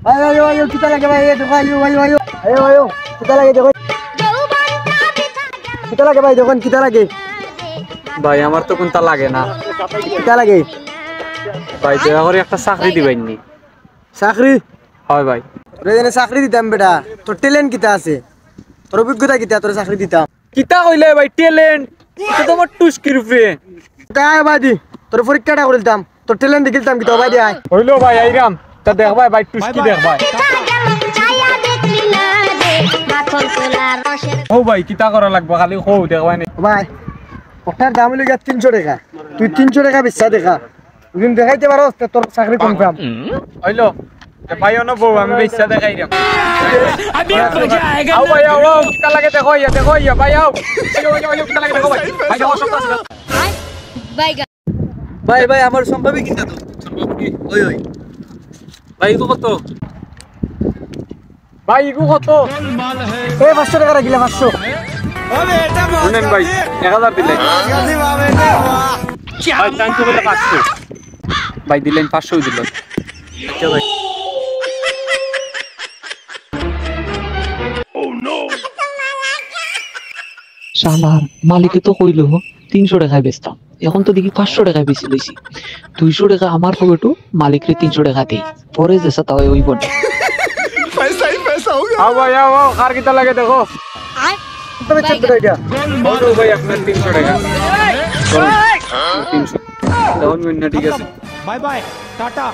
ayo kita lagi ভাই দেখো ayo kita lagi দেখো kita lagi ভাই দেখুন kita lagi ভাই আমার তো কোনটা লাগে না kita lagi ভাই দেখা করে একটা চাকরি দিবেননি চাকরি হয় ভাই তোরে জানে চাকরি দিতাম বেটা তোর ট্যালেন্ট কিটা আছে তোর অভিজ্ঞতা কিটা তোর চাকরি দিতাম কিতা কইলে ভাই ট্যালেন্ট এটা তো আমার টুস্কির ফ্রে তাই বাদি তোর পরীক্ষাটা করে দিতাম তোর ট্যালেন্ট দেখিতাম কিটা বাদি আয় হইলো ভাই আইরাম তা দেখ ভাই টুস্কি দেখ ভাই ও ভাই কিতা করা লাগবে খালি কও দেখ ভাই ভাই ওটার দাম হলো 300 টাকা তুই 300 টাকা বেচা দেখা তুমি দেখাইতে পারো তোর চাকরি কনফার্ম হইলো ভাই অন বউ আমি বেচা দেখাইরাম আও ভাই আও কিতা লাগে দেখো ইয়া ভাই আও কিতা লাগে দেখো ভাই ভাই দেখো সব আছে ভাই আমার সম্ভবই কিটা তো সম্ভব কি ওই ভাই ইগো কত ভাই ইগো কত এই 500 টাকা রাখিলে 500 শুনেন ভাই 1000 দিলেন ভাই টাইম তো বলে 500 ভাই দিলেন 500 দিলেন আচ্ছা ভাই শালার মালিকে তো কইলো 300 টাকায় বেচতাম এখন তো দেখি 500 টাকায় বেশি লইছি 200 টাকা আমার পকেটু মালিকরে 300 টাকা দেই পরে যেসা তাও ওই বড় আও ভাই আও কার কিতা লাগে দেখো তবে চেক করে এটা বলো ভাই আপনার 300 টাকা 300 ডাউন মিনিট ঠিক আছে বাই বাই টাটা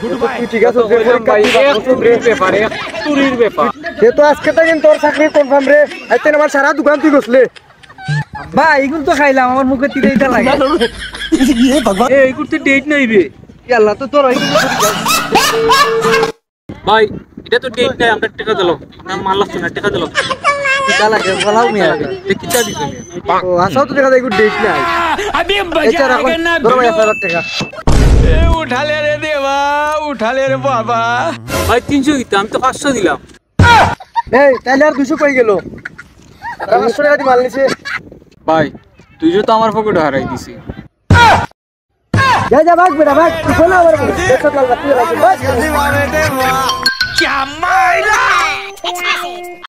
গুড তুই বাই ঠিক আছে ভাই এক ব্যাপারে তুরির ব্যাপার সে তো আজকে থেকে তোর চাকরি কনফার্ম রে আইতে আমার সারা দোকান তুই গছলে ভাই এগুলো তো খাইলাম আমার মুখে তিতে দিতে লাগে এই করতে ডেট নাই রে আল্লাহ তো তোর ভাই এটা তো ডেট নাই আমরা টাকা দিলাম না মাল লাগছে না টাকা দিলাম কিটা লাগে বলাও মিয়া এ কিতা দিছে ও আসাও তো দেখা যায় গুড ডেট নাই अभी এটা রাখো ধরো ভাই 1000 টাকা उठा ले रे देवा उठा ले रे बाबा ভাই 300 দিতে আমি তো 500 দিলাম এই তাইলে আর 200 কই গেল 500 টাকা দি মাল নিছে ভাই তুই তো আমার পকেটে হারাই দিছি যা ভাগ বেটা ভাগ তুই বল আমার দেখো লাল বাতি ভাগ क्या मायला